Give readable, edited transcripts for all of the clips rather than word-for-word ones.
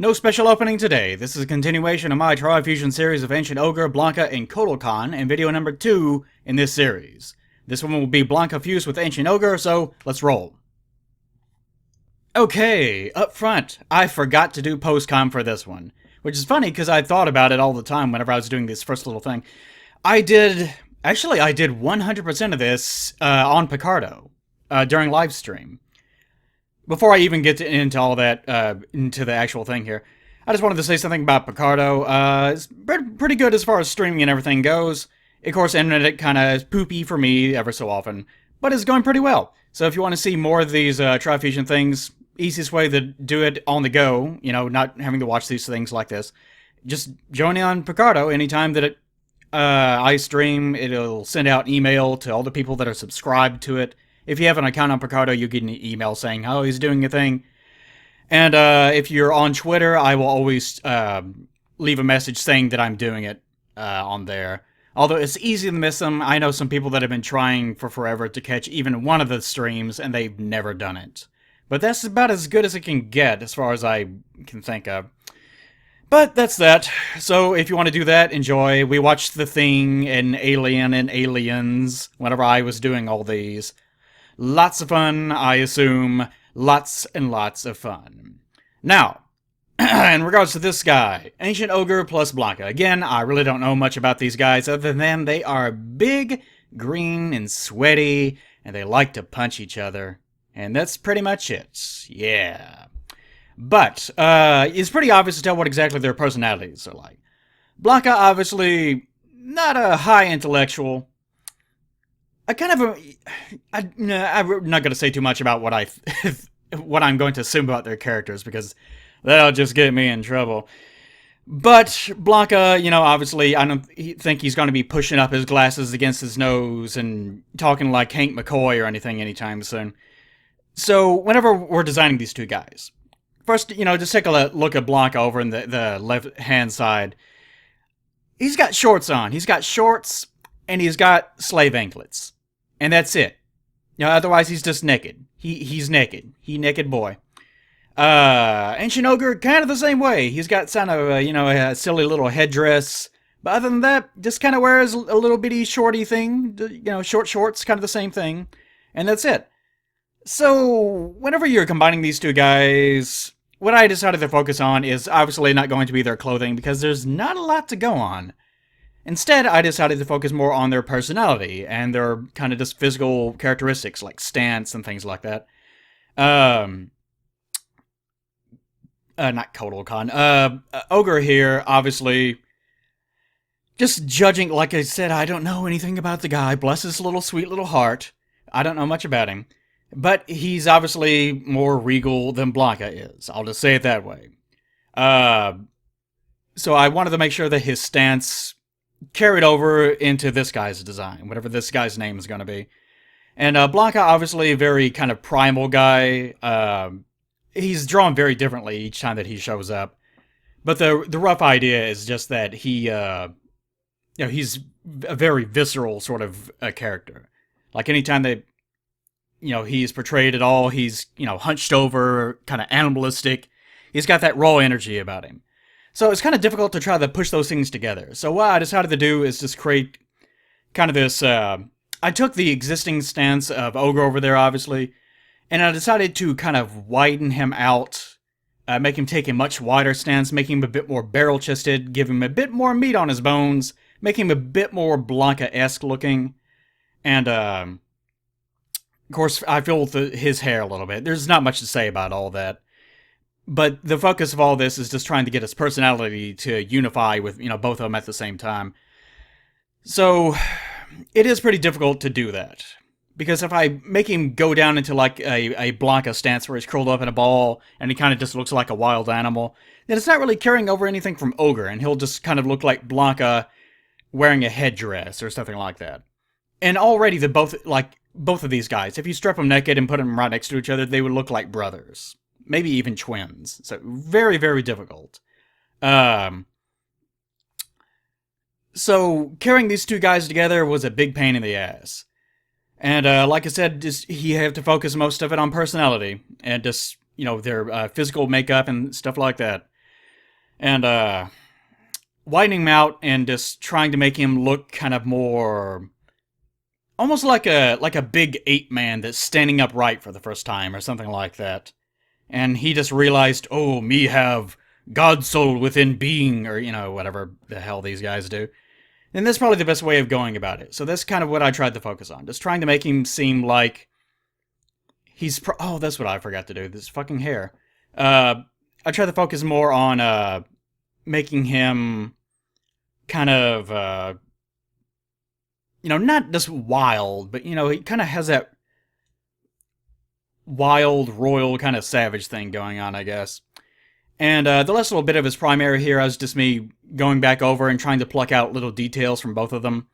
No special opening today. This is a continuation of my Trifusion series of Ancient Ogre, Blanka, and Kotalkan, and video number 2 in this series. This one will be Blanka fused with Ancient Ogre, so let's roll. Okay, up front, I forgot to do post-com for this one, which is funny because I thought about it all the time whenever I was doing this first little thing. I did 100% of this on Picardo during live stream. Before I even get into all that, into the actual thing here, I just wanted to say something about Picardo. It's pretty good as far as streaming and everything goes. Of course, internet kind of poopy for me ever so often, but it's going pretty well. So if you want to see more of these Trifusion things, easiest way to do it on the go, you know, not having to watch these things like this, just join in on Picardo anytime that I stream. It'll send out email to all the people that are subscribed to it. If you have an account on Picardo, you get an email saying, oh, he's doing a thing. And if you're on Twitter, I will always leave a message saying that I'm doing it on there. Although it's easy to miss them. I know some people that have been trying for forever to catch even one of the streams, and they've never done it. But that's about as good as it can get, as far as I can think of. But that's that. So if you want to do that, enjoy. We watched The Thing and Alien and Aliens whenever I was doing all these. Lots of fun, I assume. Lots and lots of fun. Now, in regards to this guy, Ancient Ogre plus Blanka. Again, I really don't know much about these guys other than they are big, green, and sweaty, and they like to punch each other. And that's pretty much it. Yeah. But, it's pretty obvious to tell what exactly their personalities are like. Blanka, obviously, not a high intellectual. I'm not going to say too much about what what I'm going to assume about their characters, because that'll just get me in trouble. But Blanka, you know, obviously, I don't think he's going to be pushing up his glasses against his nose and talking like Hank McCoy or anything anytime soon. So, whenever we're designing these two guys, first, you know, just take a look at Blanka over in the left-hand side. He's got shorts on. He's got shorts, and he's got slave anklets. And that's it. You know, otherwise he's just naked. He's naked. Naked boy. Ancient Ogre, kind of the same way. He's got kind of a silly little headdress. But other than that, just kind of wears a little bitty shorty thing. You know, short shorts, kind of the same thing. And that's it. So, whenever you're combining these two guys, what I decided to focus on is obviously not going to be their clothing, because there's not a lot to go on. Instead, I decided to focus more on their personality and their kind of just physical characteristics, like stance and things like that. Not Kotalkan. Ogre here, obviously, just judging, like I said, I don't know anything about the guy. Bless his little sweet little heart. I don't know much about him. But he's obviously more regal than Blanka is. I'll just say it that way. So I wanted to make sure that his stance carried over into this guy's design, whatever this guy's name is going to be. And Blanka, obviously, a very kind of primal guy. He's drawn very differently each time that he shows up. But the rough idea is just that he's a very visceral sort of character. Like anytime that, you know, he's portrayed at all, he's, you know, hunched over, kind of animalistic. He's got that raw energy about him. So it's kind of difficult to try to push those things together. So what I decided to do is just create kind of this, I took the existing stance of Ogre over there, obviously, and I decided to kind of widen him out, make him take a much wider stance, make him a bit more barrel-chested, give him a bit more meat on his bones, make him a bit more Blanka-esque looking, and, of course, I filled his hair a little bit. There's not much to say about all that. But the focus of all this is just trying to get his personality to unify with, you know, both of them at the same time. So, it is pretty difficult to do that. Because if I make him go down into like a Blanka stance where he's curled up in a ball and he kind of just looks like a wild animal, then it's not really carrying over anything from Ogre, and he'll just kind of look like Blanka wearing a headdress or something like that. And already both of these guys, if you strip them naked and put them right next to each other, they would look like brothers. Maybe even twins. So, very, very difficult. So, carrying these two guys together was a big pain in the ass. And, like I said, he had to focus most of it on personality. And just, you know, their physical makeup and stuff like that. And, widening him out and just trying to make him look kind of more... almost like a big ape man that's standing upright for the first time, or something like that. And he just realized, oh, me have God soul within being, or, whatever the hell these guys do. And that's probably the best way of going about it. So that's kind of what I tried to focus on. Just trying to make him seem like he's... oh, that's what I forgot to do. This fucking hair. I tried to focus more on making him kind of, not just wild, but, he kind of has that wild, royal, kind of savage thing going on, I guess. And the last little bit of his primary here is just me going back over and trying to pluck out little details from both of them.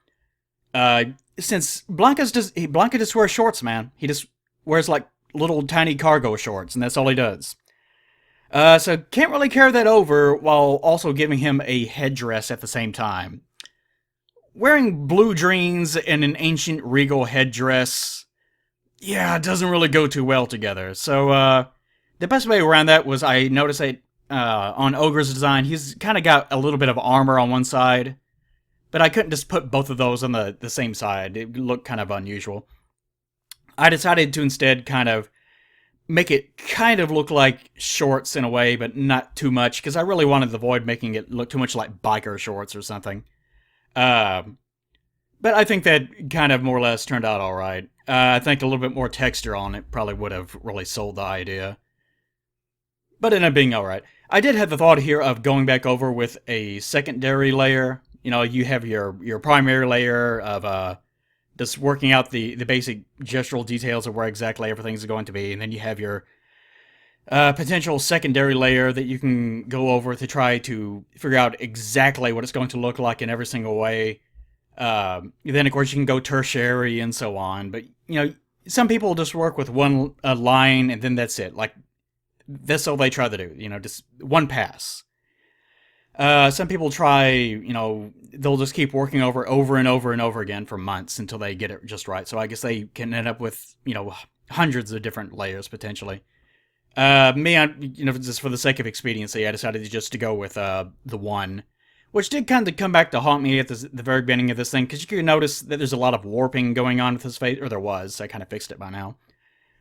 Since Blanka just wears shorts, man. He just wears, like, little tiny cargo shorts, and that's all he does. So can't really carry that over while also giving him a headdress at the same time. Wearing blue dreams and an ancient regal headdress, yeah, it doesn't really go too well together. So, the best way around that was I noticed that on Ogre's design, he's kind of got a little bit of armor on one side, but I couldn't just put both of those on the same side. It looked kind of unusual. I decided to instead kind of make it kind of look like shorts in a way, but not too much, because I really wanted to avoid making it look too much like biker shorts or something. But I think that kind of more or less turned out alright. I think a little bit more texture on it probably would have really sold the idea. But it ended up being alright. I did have the thought here of going back over with a secondary layer. You have your primary layer of just working out the basic gestural details of where exactly everything's going to be, and then you have your potential secondary layer that you can go over to try to figure out exactly what it's going to look like in every single way. Then, of course, you can go tertiary and so on. But, some people just work with one line and then that's it. Like, that's all they try to do. Just one pass. Some people try, they'll just keep working over and over and over again for months until they get it just right. So I guess they can end up with, hundreds of different layers potentially. Me, just for the sake of expediency, I decided just to go with the one, which did kind of come back to haunt me at the very beginning of this thing, because you can notice that there's a lot of warping going on with his face, or there was. I kind of fixed it by now.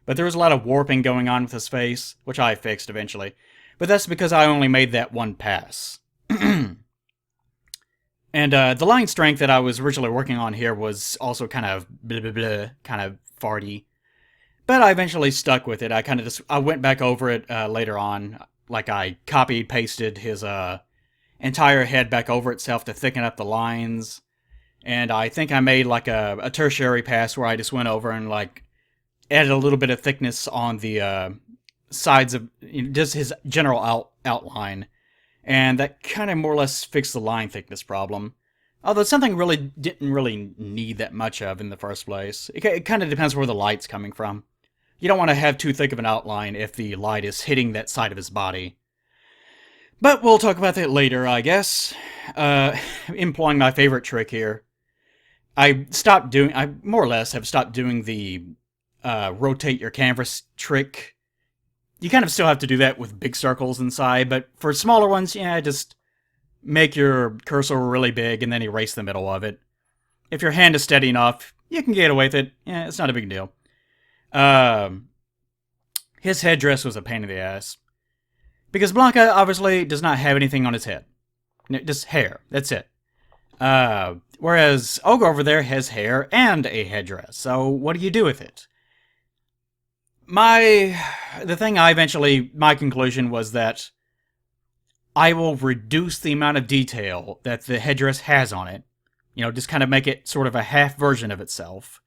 But there was a lot of warping going on with his face, which I fixed eventually. But that's because I only made that one pass. And the line strength that I was originally working on here was also kind of blah, blah, blah, kind of farty. But I eventually stuck with it. I went back over it later on. Like, I copied, pasted his entire head back over itself to thicken up the lines. And I think I made, like, a tertiary pass where I just went over and, like, added a little bit of thickness on the sides of just his general outline. And that kind of more or less fixed the line thickness problem. Although it's something didn't really need that much of in the first place. It kind of depends where the light's coming from. You don't want to have too thick of an outline if the light is hitting that side of his body. But we'll talk about that later, I guess. Employing my favorite trick here. I more or less have stopped doing the rotate your canvas trick. You kind of still have to do that with big circles inside, but for smaller ones, yeah, just make your cursor really big and then erase the middle of it. If your hand is steady enough, you can get away with it. Yeah, it's not a big deal. His headdress was a pain in the ass. Because Blanka obviously does not have anything on his head. Just hair. That's it. Whereas Ogre over there has hair and a headdress. So what do you do with it? My conclusion was that I will reduce the amount of detail that the headdress has on it. Just kind of make it sort of a half version of itself.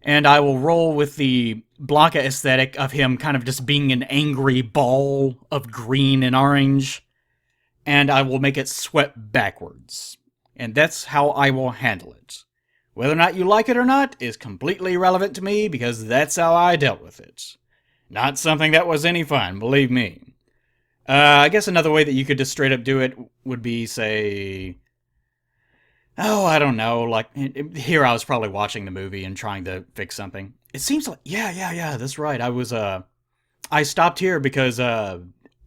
And I will roll with the Blanka aesthetic of him kind of just being an angry ball of green and orange. And I will make it swept backwards. And that's how I will handle it. Whether or not you like it or not is completely irrelevant to me, because that's how I dealt with it. Not something that was any fun, believe me. I guess another way that you could just straight up do it would be, say... Oh, I don't know, like, here I was probably watching the movie and trying to fix something. It seems like, yeah, that's right, I stopped here because,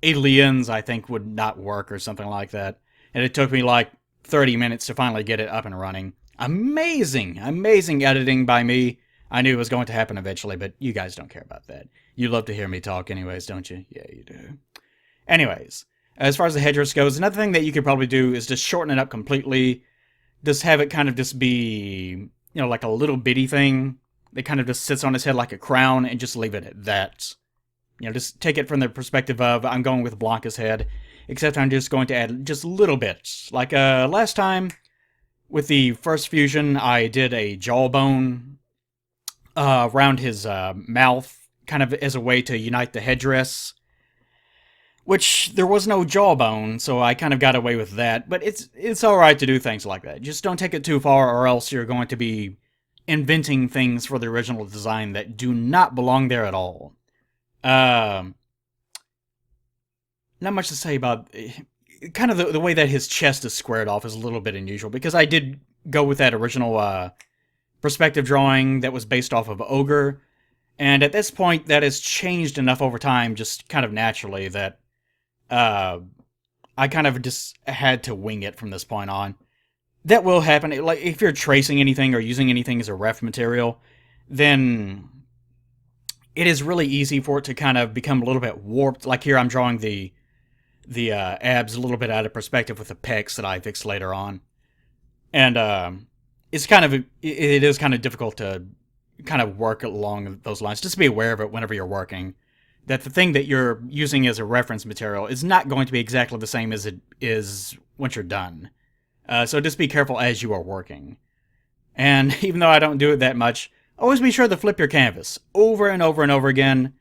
aliens, I think, would not work or something like that. And it took me like 30 minutes to finally get it up and running. Amazing, amazing editing by me. I knew it was going to happen eventually, but you guys don't care about that. You love to hear me talk anyways, don't you? Yeah, you do. Anyways, as far as the headdress goes, another thing that you could probably do is just shorten it up completely. Just have it kind of just be, like a little bitty thing that kind of just sits on his head like a crown and just leave it at that. Just take it from the perspective of I'm going with Blanka's head, except I'm just going to add just little bits. Like last time with the first fusion, I did a jawbone around his mouth, kind of as a way to unite the headdress. Which, there was no jawbone, so I kind of got away with that. But it's alright to do things like that. Just don't take it too far, or else you're going to be inventing things for the original design that do not belong there at all. Not much to say about... Kind of the way that his chest is squared off is a little bit unusual, because I did go with that original perspective drawing that was based off of Ogre, and at this point that has changed enough over time, just kind of naturally, that I kind of just had to wing it from this point on. That will happen. Like, if you're tracing anything or using anything as a ref material, then it is really easy for it to kind of become a little bit warped. Like here, I'm drawing the abs a little bit out of perspective with the pecs that I fixed later on. And it is kind of difficult to kind of work along those lines. Just be aware of it whenever you're working. That the thing that you're using as a reference material is not going to be exactly the same as it is once you're done. So just be careful as you are working. And even though I don't do it that much, always be sure to flip your canvas over and over and over again,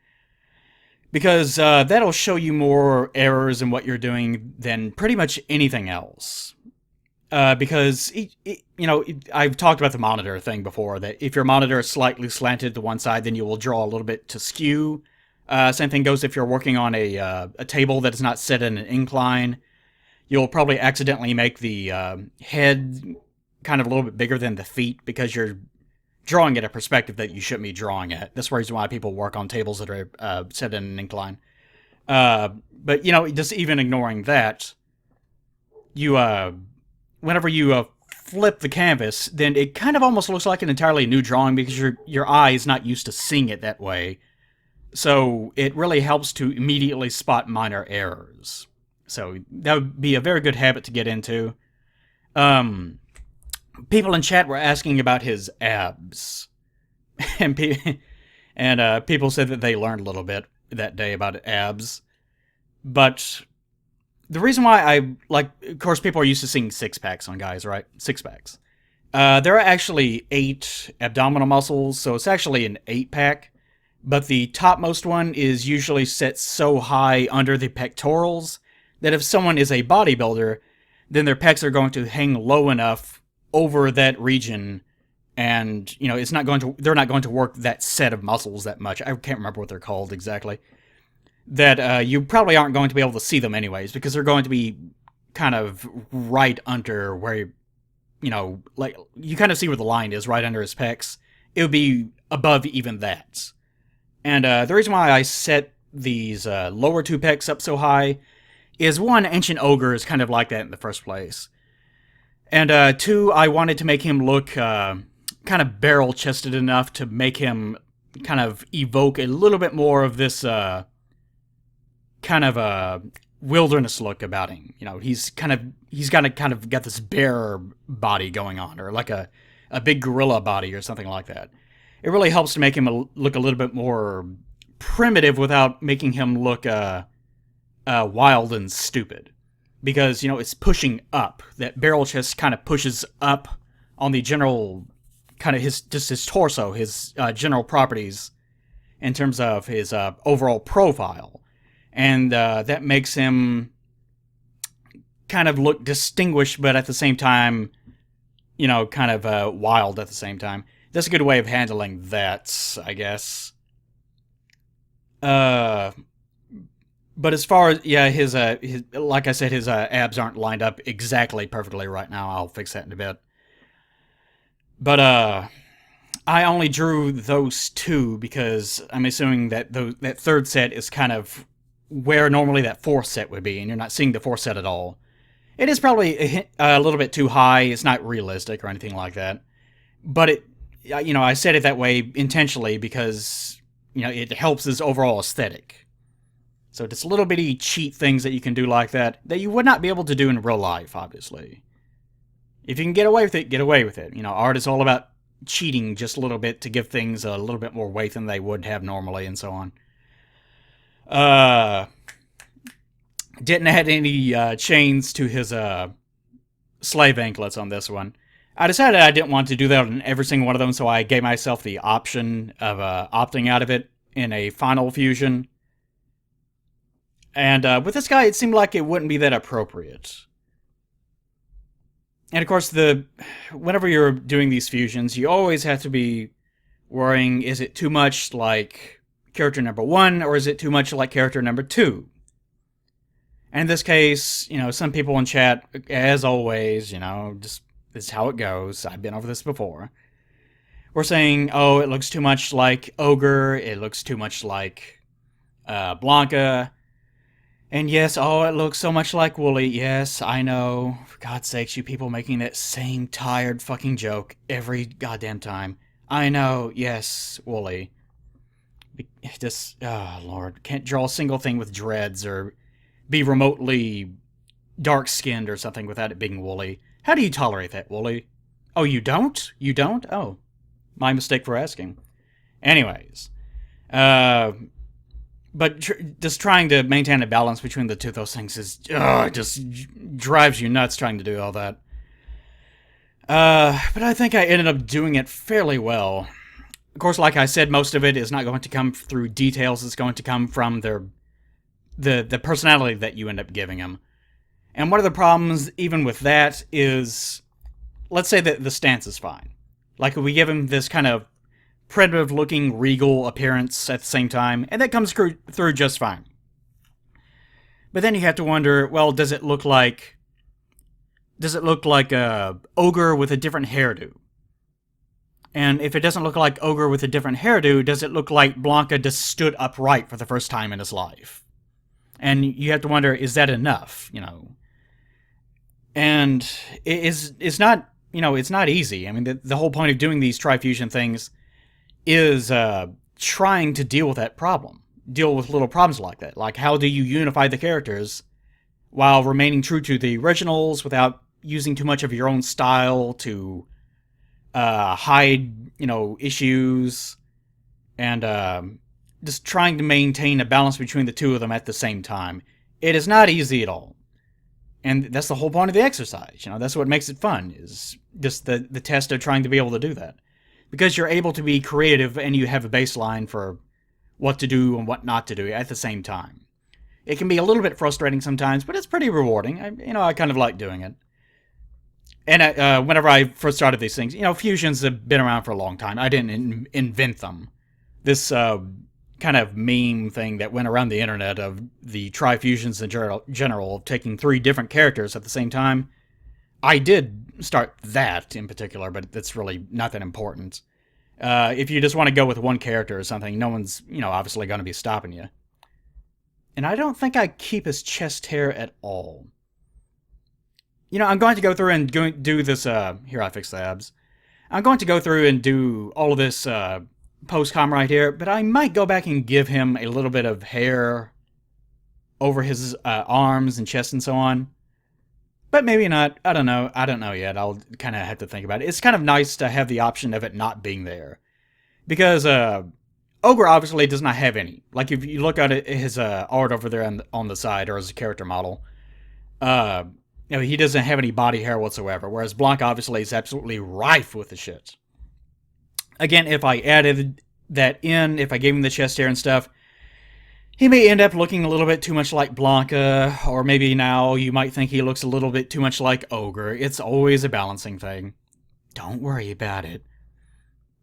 because that'll show you more errors in what you're doing than pretty much anything else. Because, I've talked about the monitor thing before, that if your monitor is slightly slanted to one side, then you will draw a little bit to skew. Same thing goes if you're working on a table that is not set in an incline. You'll probably accidentally make the head kind of a little bit bigger than the feet because you're drawing at a perspective that you shouldn't be drawing at. That's the reason why people work on tables that are set in an incline. But, just even ignoring that, whenever you flip the canvas, then it kind of almost looks like an entirely new drawing because your eye is not used to seeing it that way. So it really helps to immediately spot minor errors. So that would be a very good habit to get into. People in chat were asking about his abs. And people said that they learned a little bit that day about abs. But the reason why of course people are used to seeing six-packs on guys, right? Six-packs. There are actually 8 abdominal muscles, so it's actually an 8-pack. But the topmost one is usually set so high under the pectorals that if someone is a bodybuilder, then their pecs are going to hang low enough over that region, and they're not going to work that set of muscles that much. I can't remember what they're called exactly. That you probably aren't going to be able to see them anyways, because they're going to be kind of right under where, like you kind of see where the line is, right under his pecs. It would be above even that. And the reason why I set these lower 2 pecs up so high is, 1, Ancient Ogre is kind of like that in the first place. And 2, I wanted to make him look kind of barrel-chested enough to make him kind of evoke a little bit more of this kind of a wilderness look about him. He's got this bear body going on, or like a big gorilla body or something like that. It really helps to make him look a little bit more primitive without making him look wild and stupid. Because, it's pushing up. That barrel chest kind of pushes up on the general, kind of his torso, his general properties in terms of his overall profile. And that makes him kind of look distinguished, but at the same time, kind of wild at the same time. That's a good way of handling that, I guess. But as far as, his like I said, his abs aren't lined up exactly perfectly right now. I'll fix that in a bit. But I only drew those 2 because I'm assuming that that third set is kind of where normally that force set would be, and you're not seeing the force set at all. It is probably a little bit too high. It's not realistic or anything like that. But I said it that way intentionally because, it helps his overall aesthetic. So it's little bitty cheat things that you can do like that you would not be able to do in real life, obviously. If you can get away with it, get away with it. Art is all about cheating just a little bit to give things a little bit more weight than they would have normally and so on. Didn't add any chains to his slave anklets on this one. I decided I didn't want to do that on every single one of them, so I gave myself the option of opting out of it in a final fusion. And with this guy, it seemed like it wouldn't be that appropriate. And of course, whenever you're doing these fusions, you always have to be worrying, is it too much like character number 1, or is it too much like character number 2? And in this case, some people in chat, as always, just this is how it goes. I've been over this before. We're saying, oh, it looks too much like Ogre. It looks too much like Blanka. And yes, oh, it looks so much like Woolie. Yes, I know. For God's sakes, you people making that same tired fucking joke every goddamn time. I know, yes, Woolie. Just, oh, Lord. Can't draw a single thing with dreads or be remotely dark-skinned or something without it being Woolie. How do you tolerate that, Woolie? Oh, you don't? You don't? Oh. My mistake for asking. Anyways. But just trying to maintain a balance between the two of those things is... it just drives you nuts trying to do all that. But I think I ended up doing it fairly well. Of course, like I said, most of it is not going to come through details. It's going to come from the personality that you end up giving them. And one of the problems, even with that, is... Let's say that the stance is fine. Like, we give him this kind of primitive-looking, regal appearance at the same time, and that comes through just fine. But then you have to wonder, well, does it look like a Ogre with a different hairdo? And if it doesn't look like Ogre with a different hairdo, does it look like Blanka just stood upright for the first time in his life? And you have to wonder, is that enough, And it's not, it's not easy. I mean, the whole point of doing these Trifusion things is trying to deal with that problem. Deal with little problems like that. Like, how do you unify the characters while remaining true to the originals without using too much of your own style to hide, issues, and just trying to maintain a balance between the two of them at the same time. It is not easy at all. And that's the whole point of the exercise. That's what makes it fun, is just the test of trying to be able to do that. Because you're able to be creative and you have a baseline for what to do and what not to do at the same time. It can be a little bit frustrating sometimes, but it's pretty rewarding. I kind of like doing it. And whenever I first started these things, fusions have been around for a long time. I didn't invent them. This kind of meme thing that went around the internet of the Trifusions in general, taking 3 different characters at the same time. I did start that in particular, but that's really not that important. If you just want to go with one character or something, no one's, obviously going to be stopping you. And I don't think I keep his chest hair at all. I'm going to go through and do this, here I fix the abs. I'm going to go through and do all of this, post-com right here, but I might go back and give him a little bit of hair over his arms and chest and so on. But maybe not. I don't know. I don't know yet. I'll kind of have to think about it. It's kind of nice to have the option of it not being there. Because Ogre obviously does not have any. Like, if you look at his art over there on the side, or his character model, he doesn't have any body hair whatsoever. Whereas Blanka obviously is absolutely rife with the shit. Again, if I added that in, if I gave him the chest hair and stuff, he may end up looking a little bit too much like Blanka, or maybe now you might think he looks a little bit too much like Ogre. It's always a balancing thing. Don't worry about it.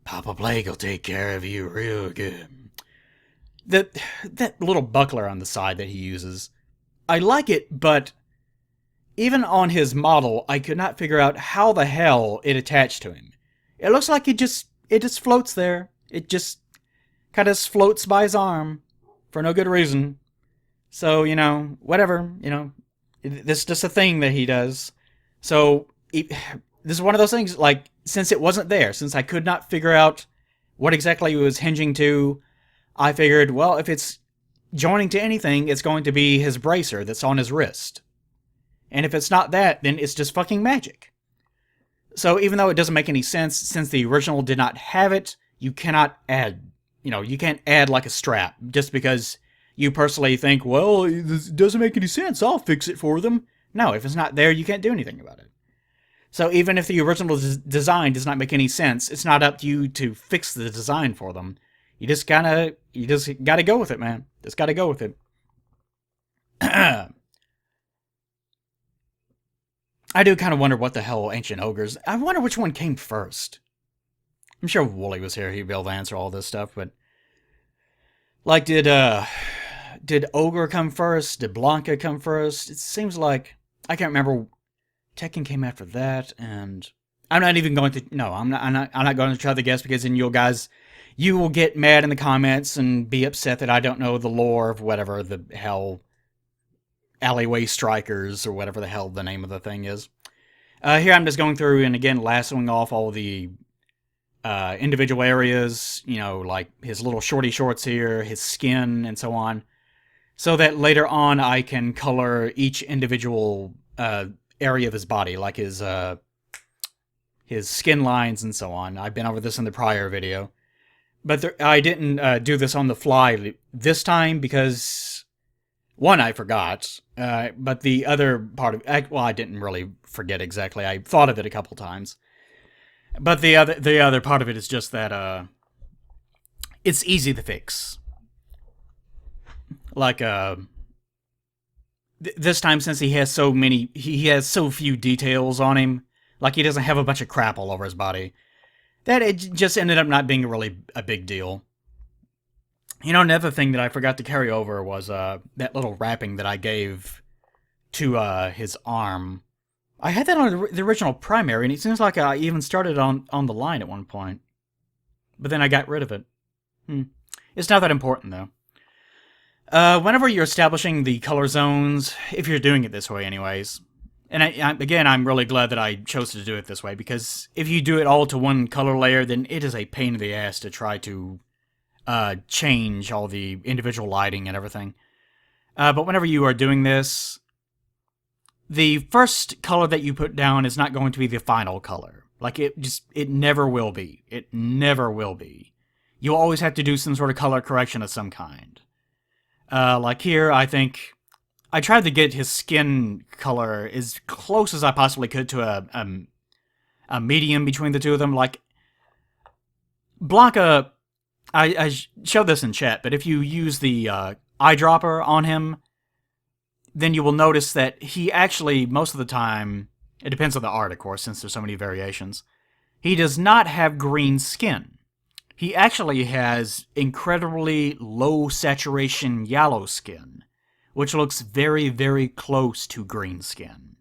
Papa Plague will take care of you real good. That little buckler on the side that he uses, I like it, but even on his model, I could not figure out how the hell it attached to him. It looks like it just floats there. It just kind of floats by his arm for no good reason. So, whatever, this is just a thing that he does. So, this is one of those things, like, since it wasn't there, since I could not figure out what exactly it was hinging to, I figured, well, if it's joining to anything, it's going to be his bracer that's on his wrist. And if it's not that, then it's just fucking magic. So even though it doesn't make any sense, since the original did not have it, you cannot add, you can't add like a strap just because you personally think, well, this doesn't make any sense, I'll fix it for them. No, if it's not there, you can't do anything about it. So even if the original design does not make any sense, it's not up to you to fix the design for them. You just gotta go with it, man. Just gotta go with it. I do kind of wonder what the hell Ancient Ogres... I wonder which one came first. I'm sure Woolie was here, he'd be able to answer all this stuff, but... Like, did Ogre come first? Did Blanka come first? It seems like... I can't remember. Tekken came after that, and... I'm not even going to... No, I'm not going to try to guess, because then you will get mad in the comments and be upset that I don't know the lore of whatever the hell... Alleyway Strikers, or whatever the hell the name of the thing is. Here I'm just going through and again lassoing off all the individual areas, like his little shorty shorts here, his skin, and so on, so that later on I can color each individual area of his body, like his skin lines and so on. I've been over this in the prior video, but I didn't do this on the fly this time because... One, I forgot, but the other part of it, well, I didn't really forget exactly. I thought of it a couple times. But the other part of it is just that it's easy to fix. Like this time, since he has so few details on him, like he doesn't have a bunch of crap all over his body, that it just ended up not being really a big deal. Another thing that I forgot to carry over was that little wrapping that I gave to his arm. I had that on the original primary, and it seems like I even started on the line at one point. But then I got rid of it. It's not that important, though. Whenever you're establishing the color zones, if you're doing it this way anyways, and again, I'm really glad that I chose to do it this way, because if you do it all to one color layer, then it is a pain in the ass to try to change all the individual lighting and everything. But whenever you are doing this, the first color that you put down is not going to be the final color. Like, it never will be. It never will be. You'll always have to do some sort of color correction of some kind. Like here, I think I tried to get his skin color as close as I possibly could to a medium between the two of them. Like, Blanka... I showed this in chat, but if you use the eyedropper on him, then you will notice that he actually, most of the time, it depends on the art, of course, since there's so many variations, he does not have green skin. He actually has incredibly low saturation yellow skin, which looks very, very close to green skin.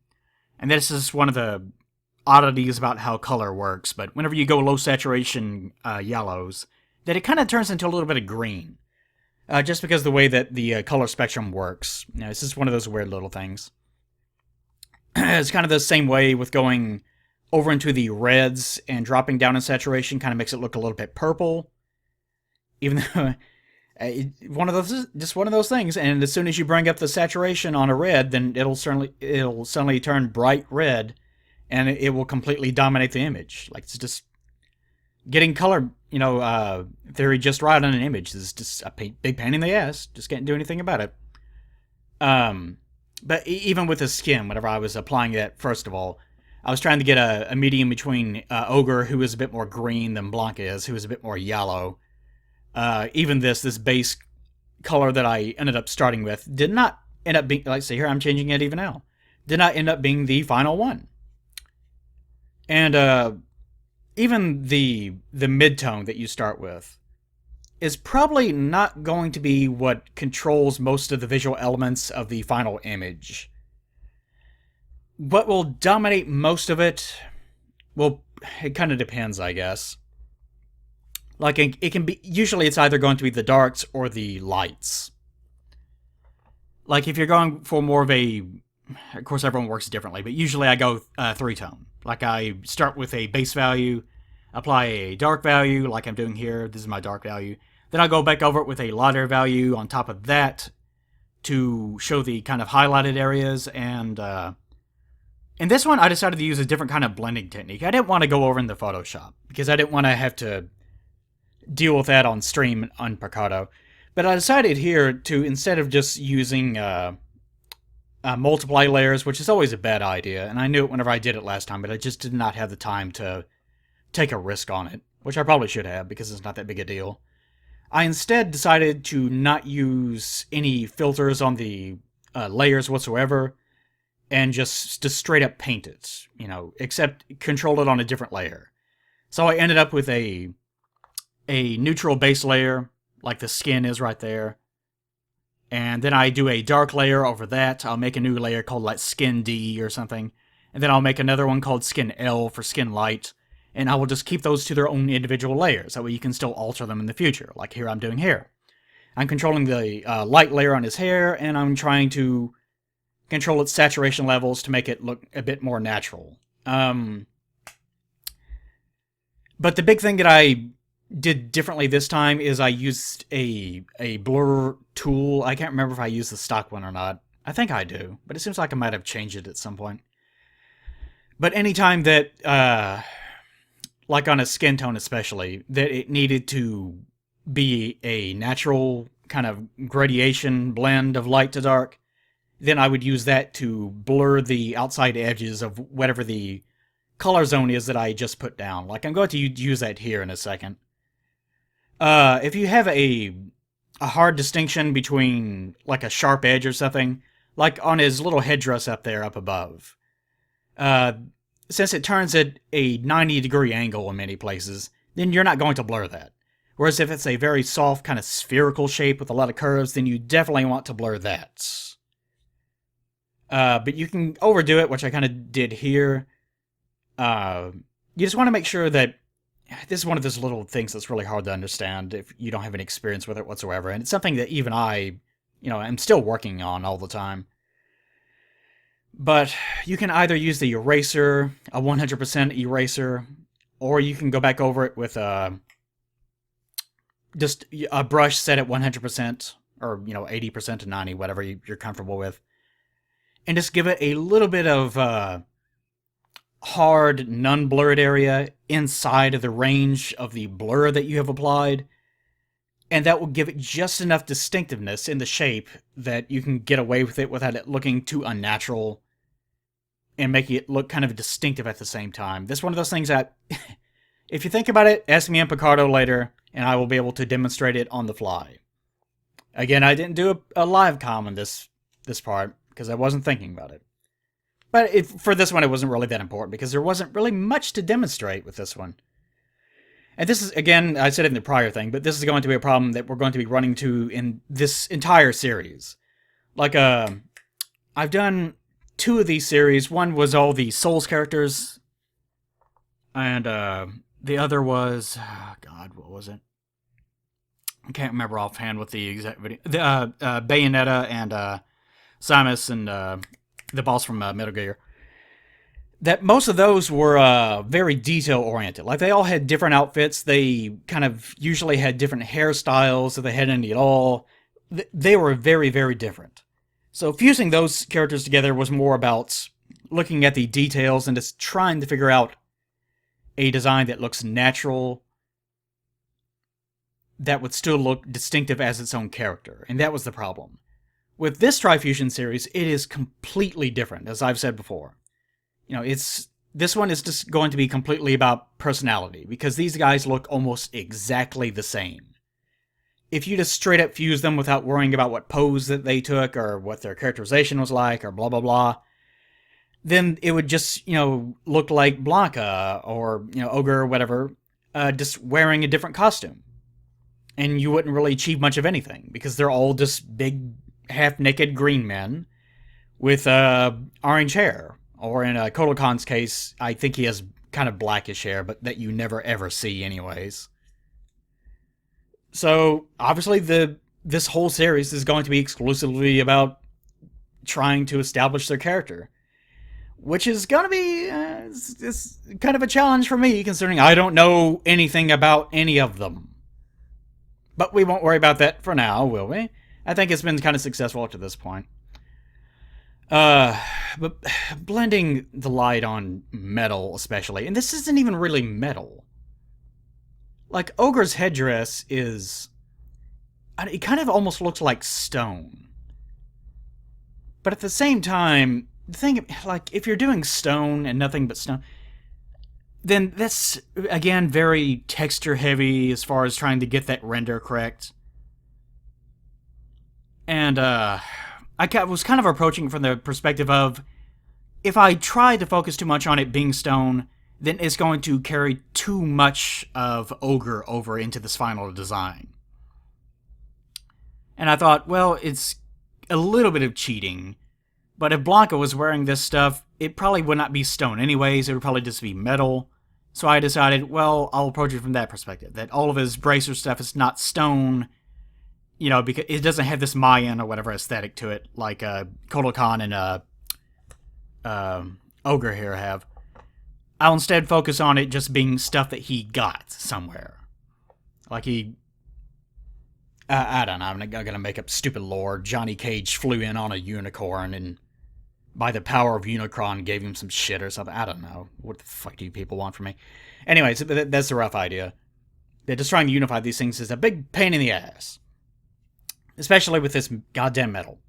And this is one of the oddities about how color works, but whenever you go low saturation yellows, that it kind of turns into a little bit of green. Just because of the way that the color spectrum works. It's just one of those weird little things. It's kind of the same way with going over into the reds and dropping down in saturation kind of makes it look a little bit purple. Even though... one of those things, and as soon as you bring up the saturation on a red, then it'll suddenly turn bright red, and it will completely dominate the image. Like, it's just... Getting color, theory just right on an image is just a big pain in the ass. Just can't do anything about it. But even with his skin, whenever I was applying that, first of all, I was trying to get a medium between Ogre, who is a bit more green than Blanka is, who is a bit more yellow. Even this base color that I ended up starting with did not end up being, like, say here, I'm changing it even now, did not end up being the final one. And, even the mid-tone that you start with is probably not going to be what controls most of the visual elements of the final image. What will dominate most of it, well, it kind of depends, I guess. Like, it can be, usually it's either going to be the darks or the lights. Like if you're going for more of a, of course everyone works differently, but usually I go three-tone. Like I start with a base value, apply a dark value, like I'm doing here. This is my dark value. Then I'll go back over it with a lighter value on top of that to show the kind of highlighted areas. And in this one, I decided to use a different kind of blending technique. I didn't want to go over in the Photoshop because I didn't want to have to deal with that on stream on Picado. But I decided here to, instead of just using multiply layers, which is always a bad idea, and I knew it whenever I did it last time, but I just did not have the time to take a risk on it, which I probably should have because it's not that big a deal. I instead decided to not use any filters on the layers whatsoever, and just straight up paint it, except control it on a different layer. So I ended up with a neutral base layer, like the skin is right there. And then I do a dark layer over that. I'll make a new layer called like Skin D or something. And then I'll make another one called Skin L for Skin Light. And I will just keep those to their own individual layers. That way you can still alter them in the future, like here I'm doing here. I'm controlling the light layer on his hair, and I'm trying to control its saturation levels to make it look a bit more natural. But the big thing that I did differently this time is I used a blur tool. I can't remember if I used the stock one or not. I think I do, but it seems like I might have changed it at some point. But anytime that, like on a skin tone especially, that it needed to be a natural kind of gradation blend of light to dark, then I would use that to blur the outside edges of whatever the color zone is that I just put down. Like I'm going to use that here in a second. If you have a hard distinction between like a sharp edge or something, like on his little headdress up there up above, since it turns at a 90-degree angle in many places, then you're not going to blur that. Whereas if it's a very soft kind of spherical shape with a lot of curves, then you definitely want to blur that. But you can overdo it, which I kind of did here. You just want to make sure that this is one of those little things that's really hard to understand if you don't have any experience with it whatsoever. And it's something that even I, am still working on all the time. But you can either use the eraser, a 100% eraser, or you can go back over it with just a brush set at 100%, or 80% to 90, whatever you're comfortable with, and just give it a little bit of hard, non-blurred area inside of the range of the blur that you have applied, and that will give it just enough distinctiveness in the shape that you can get away with it without it looking too unnatural and making it look kind of distinctive at the same time. This is one of those things that, if you think about it, ask me in Picado later, and I will be able to demonstrate it on the fly. Again, I didn't do a live comm on this part, because I wasn't thinking about it. But for this one, it wasn't really that important, because there wasn't really much to demonstrate with this one. And this is, again, I said it in the prior thing, but this is going to be a problem that we're going to be running to in this entire series. Like, I've done 2 of these series. One was all the Souls characters, and the other was, oh God, what was it? I can't remember offhand what the exact video. Bayonetta and Samus and the boss from Metal Gear. That most of those were very detail-oriented. Like, they all had different outfits. They kind of usually had different hairstyles, if they had any at all. They were very, very different. So fusing those characters together was more about looking at the details and just trying to figure out a design that looks natural, that would still look distinctive as its own character. And that was the problem. With this Trifusion series, it is completely different, as I've said before. This one is just going to be completely about personality, because these guys look almost exactly the same. If you just straight up fuse them without worrying about what pose that they took, or what their characterization was like, or blah blah blah, then it would just, look like Blanka, or, Ogre, or whatever, just wearing a different costume. And you wouldn't really achieve much of anything, because they're all just big, half-naked green men with orange hair. Or in Kodokan's case, I think he has kind of blackish hair, but that you never ever see anyways. So, obviously, this whole series is going to be exclusively about trying to establish their character. Which is gonna be it's kind of a challenge for me, considering I don't know anything about any of them. But we won't worry about that for now, will we? I think it's been kind of successful up to this point. But blending the light on metal, especially, and this isn't even really metal. Like, Ogre's headdress is... it kind of almost looks like stone. But at the same time, the thing, like, if you're doing stone and nothing but stone, then that's, again, very texture-heavy as far as trying to get that render correct. And, I was kind of approaching from the perspective of, if I try to focus too much on it being stone, then it's going to carry too much of Ogre over into this final design. And I thought, well, it's a little bit of cheating, but if Blanka was wearing this stuff, it probably would not be stone anyways, it would probably just be metal. So I decided, well, I'll approach it from that perspective, that all of his bracer stuff is not stone, you know, because it doesn't have this Mayan or whatever aesthetic to it, like Kodokan and Ogre here have. I'll instead focus on it just being stuff that he got somewhere. Like he... I don't know, I'm gonna make up stupid lore. Johnny Cage flew in on a unicorn and by the power of Unicron gave him some shit or something. I don't know. What the fuck do you people want from me? Anyways, that's a rough idea. They're just trying to unify these things is a big pain in the ass. Especially with this goddamn metal.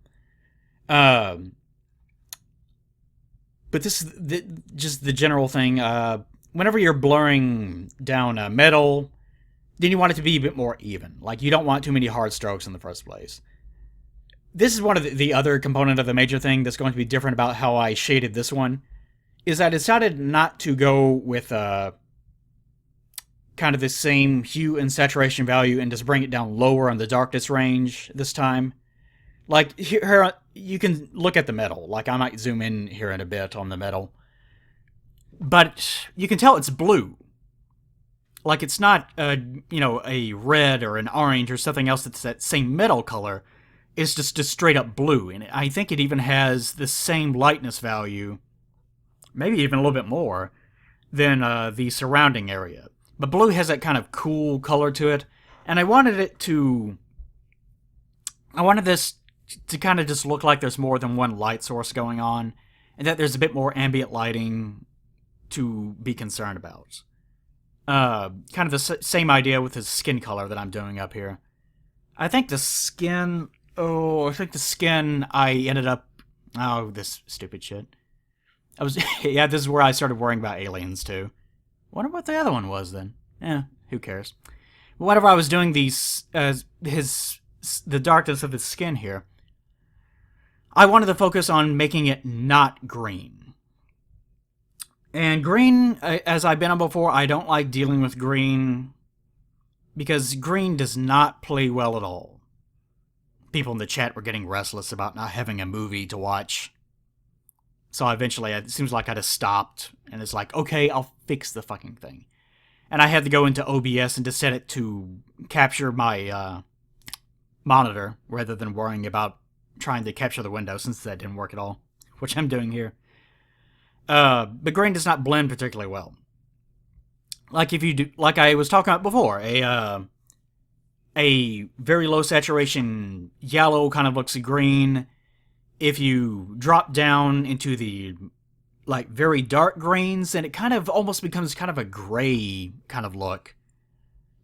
But this is just the general thing. Whenever you're blurring down metal, then you want it to be a bit more even. Like, you don't want too many hard strokes in the first place. This is one of the other component of the major thing that's going to be different about how I shaded this one, is I decided not to go with kind of the same hue and saturation value and just bring it down lower on the darkness range this time. Like, here you can look at the metal. Like, I might zoom in here in a bit on the metal. But you can tell it's blue. Like, it's not, you know, a red or an orange or something else that's that same metal color. It's just straight up blue. And I think it even has the same lightness value, maybe even a little bit more, than the surrounding area. But blue has that kind of cool color to it. And I wanted this to kind of just look like there's more than one light source going on, and that there's a bit more ambient lighting to be concerned about. Kind of the same idea with his skin color that I'm doing up here. I think the skin I ended up... Oh, this stupid shit. Yeah, this is where I started worrying about aliens, too. Wonder what the other one was, then. Who cares? Whenever I was doing these, the darkness of his skin here, I wanted to focus on making it not green. And green, as I've been on before, I don't like dealing with green, because green does not play well at all. People in the chat were getting restless about not having a movie to watch. So eventually, it seems like I just stopped, and it's like, okay, I'll fix the fucking thing. And I had to go into OBS and just set it to capture my monitor, rather than worrying about trying to capture the window, since that didn't work at all, which I'm doing here. But green does not blend particularly well. Like if you do, like I was talking about before, a very low saturation yellow kind of looks green. If you drop down into the like very dark greens, then it kind of almost becomes kind of a gray kind of look.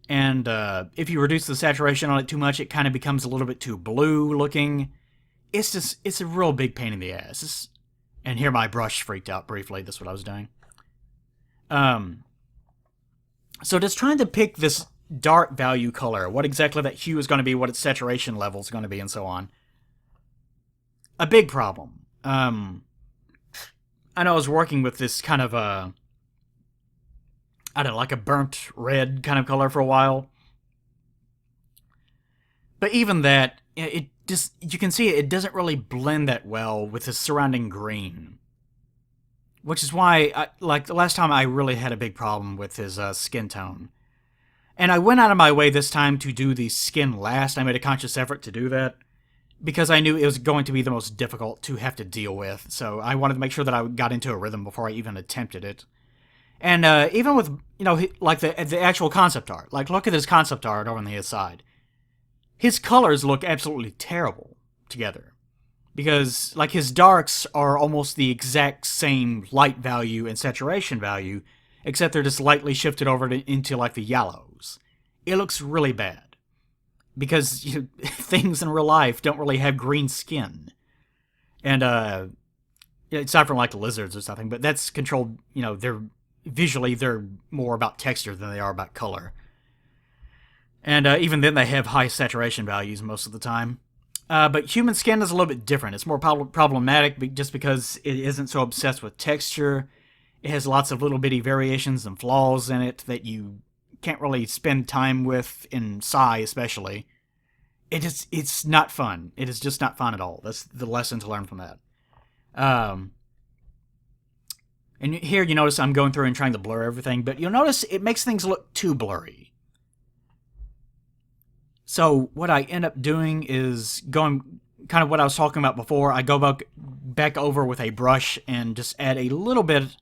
And if you reduce the saturation on it too much, it kind of becomes a little bit too blue looking. It's a real big pain in the ass. And here my brush freaked out briefly. That's what I was doing. So just trying to pick this dark value color, what exactly that hue is going to be, what its saturation level is going to be, and so on. A big problem. I know I was working with this kind of I don't know, like a burnt red kind of color for a while. But even that, it just, you can see it doesn't really blend that well with the surrounding green. Which is why, like, the last time I really had a big problem with his skin tone. And I went out of my way this time to do the skin last. I made a conscious effort to do that. because I knew it was going to be the most difficult to have to deal with, so I wanted to make sure that I got into a rhythm before I even attempted it. And even with, like the actual concept art, like look at his concept art over on the other side. His colors look absolutely terrible together. Because, like, his darks are almost the exact same light value and saturation value, except they're just lightly shifted over into, like, the yellows. It looks really bad. Because, things in real life don't really have green skin. And, aside from, like, lizards or something, but that's controlled, they're more about texture than they are about color. And even then they have high saturation values most of the time. But human skin is a little bit different. It's more problematic just because it isn't so obsessed with texture. It has lots of little bitty variations and flaws in it that you can't really spend time with, in Psy especially. It's not fun. It is just not fun at all. That's the lesson to learn from that. And here you notice I'm going through and trying to blur everything, but you'll notice it makes things look too blurry. So what I end up doing is going, kind of what I was talking about before, I go back over with a brush and just add a little bit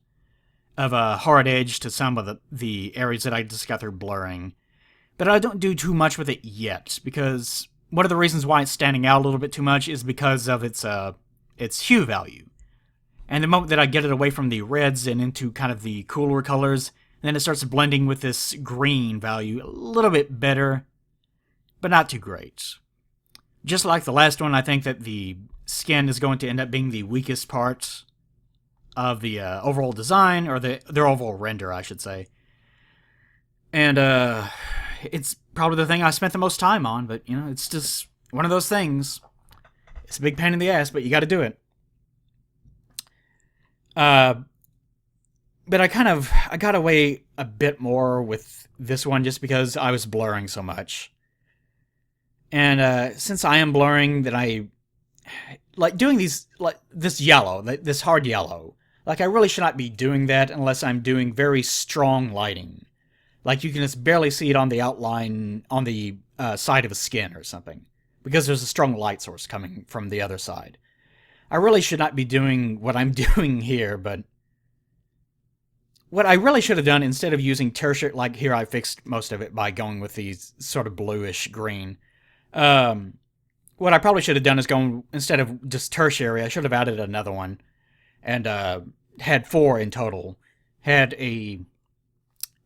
of a hard edge to some of the areas that I just got through blurring. But I don't do too much with it yet, because one of the reasons why it's standing out a little bit too much is because of its hue value. And the moment that I get it away from the reds and into kind of the cooler colors, then it starts blending with this green value a little bit better, but not too great. Just like the last one, I think that the skin is going to end up being the weakest part of the overall design, or their overall render, I should say. And it's probably the thing I spent the most time on, but, it's just one of those things. It's a big pain in the ass, but you gotta do it. But I got away a bit more with this one just because I was blurring so much. And since I am blurring, that I like doing these, like this yellow, this hard yellow. Like, I really should not be doing that unless I'm doing very strong lighting. Like, you can just barely see it on the outline on the side of a skin or something, because there's a strong light source coming from the other side. I really should not be doing what I'm doing here, but what I really should have done, instead of using tertiary, like here I fixed most of it by going with these sort of bluish green. What I probably should have done is instead of just tertiary, I should have added another one, and had 4 in total. Had a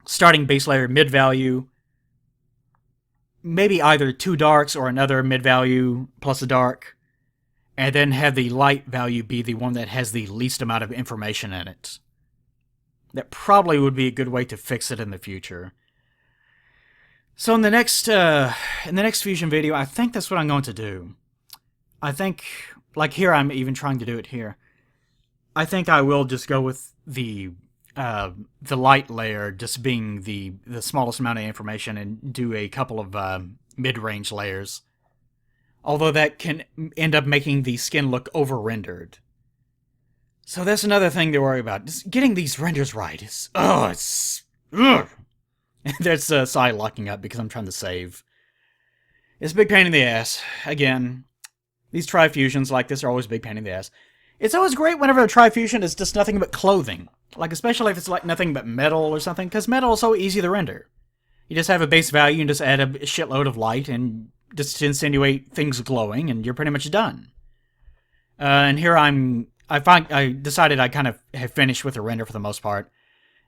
starting base layer mid value, maybe either 2 darks or another mid value plus a dark, and then have the light value be the one that has the least amount of information in it. That probably would be a good way to fix it in the future. So in the next Fusion video, I think that's what I'm going to do. I think, like here, I'm even trying to do it here. I think I will just go with the light layer just being the smallest amount of information, and do a couple of mid-range layers. Although that can end up making the skin look over-rendered. So that's another thing to worry about. Just getting these renders right is... There's Psy locking up because I'm trying to save. It's a big pain in the ass. Again, these Trifusions like this are always a big pain in the ass. It's always great whenever a Trifusion is just nothing but clothing. Like, especially if it's like nothing but metal or something, because metal is so easy to render. You just have a base value and just add a shitload of light and just to insinuate things glowing, and you're pretty much done. And here I decided I kind of have finished with the render for the most part.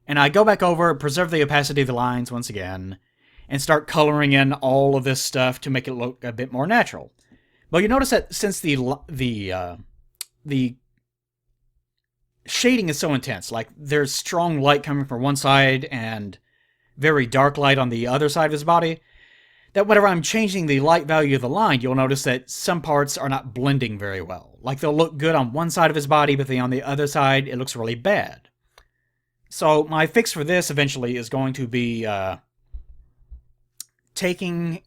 And I go back over, preserve the opacity of the lines once again, and start coloring in all of this stuff to make it look a bit more natural. Well, you notice that since the shading is so intense, like there's strong light coming from one side and very dark light on the other side of his body, that whenever I'm changing the light value of the line, you'll notice that some parts are not blending very well. Like, they'll look good on one side of his body, but then on the other side, it looks really bad. So my fix for this eventually is going to be taking,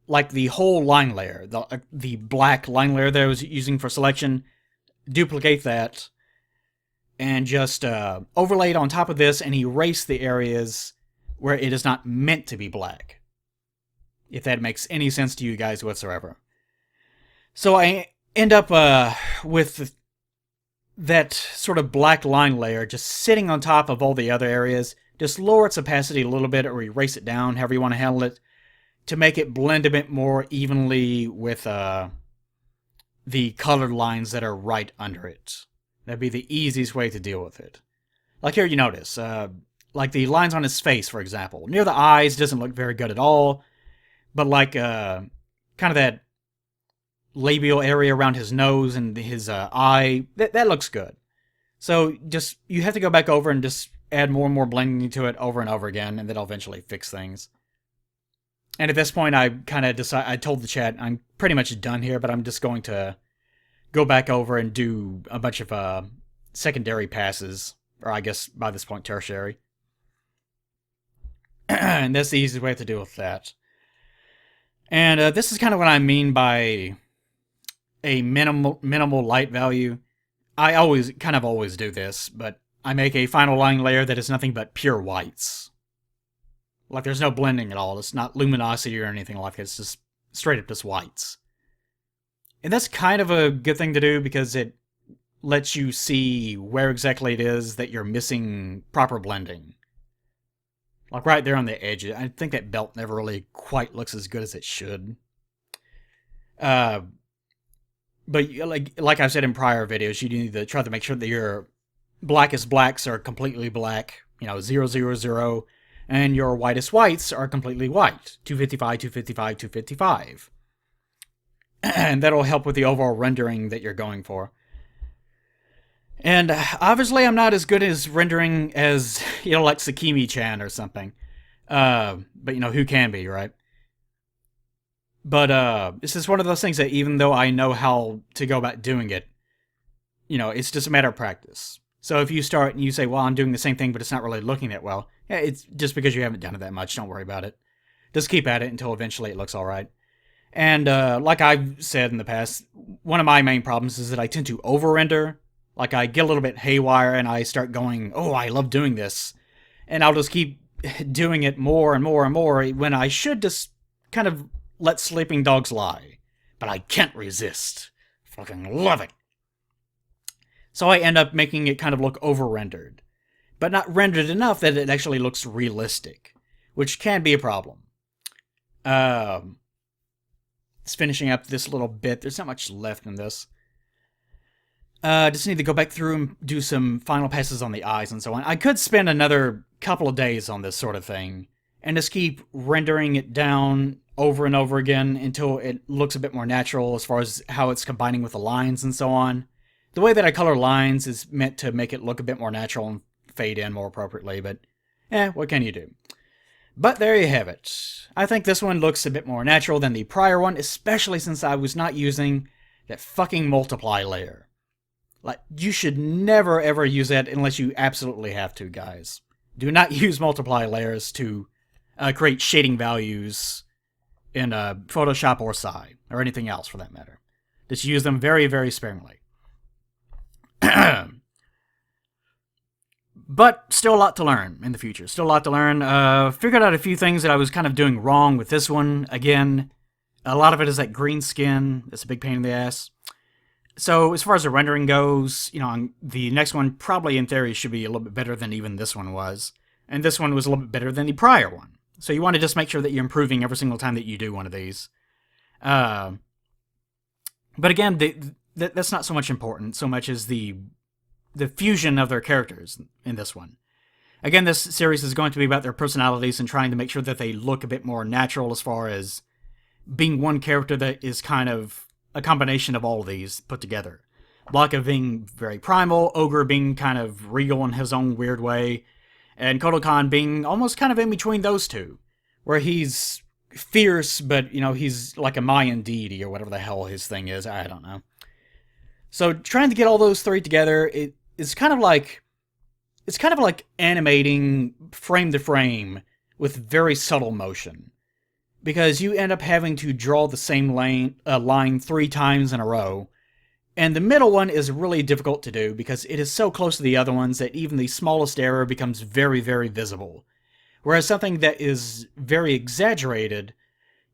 like, the whole line layer, the black line layer that I was using for selection, duplicate that, and just overlay it on top of this and erase the areas where it is not meant to be black. If that makes any sense to you guys whatsoever. So I end up with that sort of black line layer just sitting on top of all the other areas. Just lower its opacity a little bit or erase it down, however you want to handle it, to make it blend a bit more evenly with the colored lines that are right under it. That'd be the easiest way to deal with it. Like here you notice, like the lines on his face, for example. Near the eyes doesn't look very good at all, but like kind of that labial area around his nose and his eye, that looks good. So just, you have to go back over and just add more and more blending to it over and over again, and that'll eventually fix things. And at this point, I kind of decided, I told the chat, I'm pretty much done here, but I'm just going to go back over and do a bunch of secondary passes, or I guess by this point, tertiary. And that's the easiest way to deal with that. And this is kind of what I mean by a minimal light value. I always do this, but I make a final line layer that is nothing but pure whites. Like, there's no blending at all. It's not luminosity or anything like that. It's just straight up just whites. And that's kind of a good thing to do because it lets you see where exactly it is that you're missing proper blending. Like right there on the edge. I think that belt never really quite looks as good as it should. But like I've said in prior videos, you need to try to make sure that your blackest blacks are completely black, 0, 0, 0, and your whitest whites are completely white, 255, 255, 255. And that'll help with the overall rendering that you're going for. And obviously I'm not as good as rendering as, like Sakimi-chan or something. But, who can be, right? But this is one of those things that even though I know how to go about doing it, it's just a matter of practice. So if you start and you say, well, I'm doing the same thing, but it's not really looking that well, yeah, it's just because you haven't done it that much. Don't worry about it. Just keep at it until eventually it looks all right. And like I've said in the past, one of my main problems is that I tend to over-render. Like, I get a little bit haywire and I start going, oh, I love doing this. And I'll just keep doing it more and more and more when I should just kind of let sleeping dogs lie. But I can't resist. Fucking love it. So I end up making it kind of look over-rendered. But not rendered enough that it actually looks realistic. Which can be a problem. Just finishing up this little bit. There's not much left in this. Just need to go back through and do some final passes on the eyes and so on. I could spend another couple of days on this sort of thing. And just keep rendering it down over and over again until it looks a bit more natural as far as how it's combining with the lines and so on. The way that I color lines is meant to make it look a bit more natural and fade in more appropriately, but what can you do? But there you have it. I think this one looks a bit more natural than the prior one, especially since I was not using that fucking multiply layer. Like, you should never ever use that unless you absolutely have to, guys. Do not use multiply layers to create shading values in Photoshop or Psy, or anything else for that matter. Just use them very, very sparingly. But still a lot to learn in the future. Still a lot to learn. Figured out a few things that I was kind of doing wrong with this one. Again, a lot of it is that green skin. That's a big pain in the ass. So as far as the rendering goes, the next one probably in theory should be a little bit better than even this one was. And this one was a little bit better than the prior one. So you want to just make sure that you're improving every single time that you do one of these. But again, that's not so much important, so much as the fusion of their characters in this one. Again, this series is going to be about their personalities and trying to make sure that they look a bit more natural as far as being one character that is kind of a combination of all of these put together. Blanka being very primal, Ogre being kind of regal in his own weird way, and Kodokan being almost kind of in between those two, where he's fierce, but, he's like a Mayan deity or whatever the hell his thing is, I don't know. So trying to get all those three together, it's kind of like animating frame to frame with very subtle motion. Because you end up having to draw the same line 3 times in a row. And the middle one is really difficult to do because it is so close to the other ones that even the smallest error becomes very, very visible. Whereas something that is very exaggerated,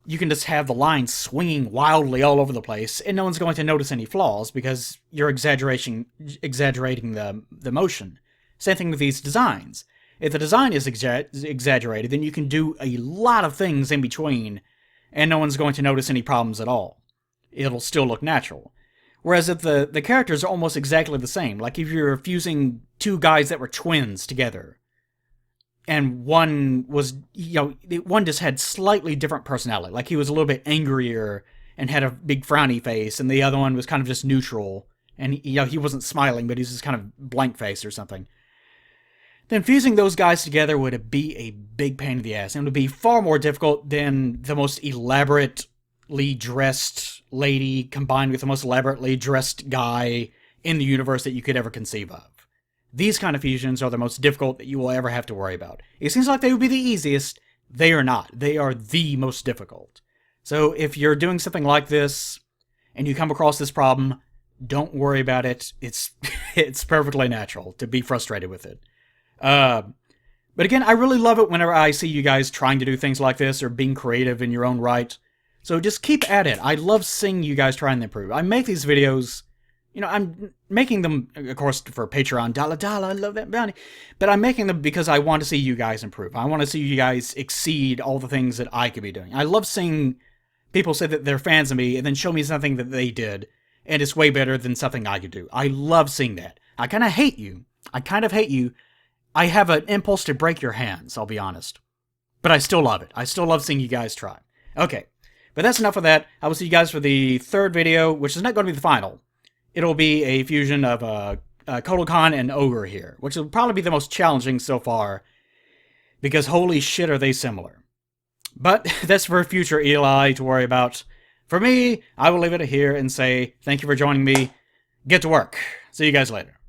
you can just have the lines swinging wildly all over the place, and no one's going to notice any flaws because you're exaggerating the motion. Same thing with these designs. If the design is exaggerated, then you can do a lot of things in between, and no one's going to notice any problems at all. It'll still look natural. Whereas if the characters are almost exactly the same, like if you're fusing two guys that were twins together, and one was, one just had slightly different personality, like he was a little bit angrier and had a big frowny face, and the other one was kind of just neutral, and he wasn't smiling, but he was just kind of blank faced or something. Then fusing those guys together would be a big pain in the ass, and it would be far more difficult than the most elaborately dressed lady combined with the most elaborately dressed guy in the universe that you could ever conceive of. These kind of fusions are the most difficult that you will ever have to worry about. It seems like they would be the easiest. They are not. They are the most difficult. So if you're doing something like this, and you come across this problem, don't worry about it. It's perfectly natural to be frustrated with it. But again, I really love it whenever I see you guys trying to do things like this or being creative in your own right. So just keep at it. I love seeing you guys trying to improve. I make these videos, I'm making them, of course, for Patreon. Dollar, I love that bounty. But I'm making them because I want to see you guys improve. I want to see you guys exceed all the things that I could be doing. I love seeing people say that they're fans of me and then show me something that they did, and it's way better than something I could do. I love seeing that. I kind of hate you. I have an impulse to break your hands, I'll be honest. But I still love it. I still love seeing you guys try. Okay, but that's enough of that. I will see you guys for the third video, which is not going to be the final. It'll be a fusion of Kodokan and Ogre here, which will probably be the most challenging so far, because holy shit are they similar. But that's for future Eli to worry about. For me, I will leave it here and say thank you for joining me. Get to work. See you guys later.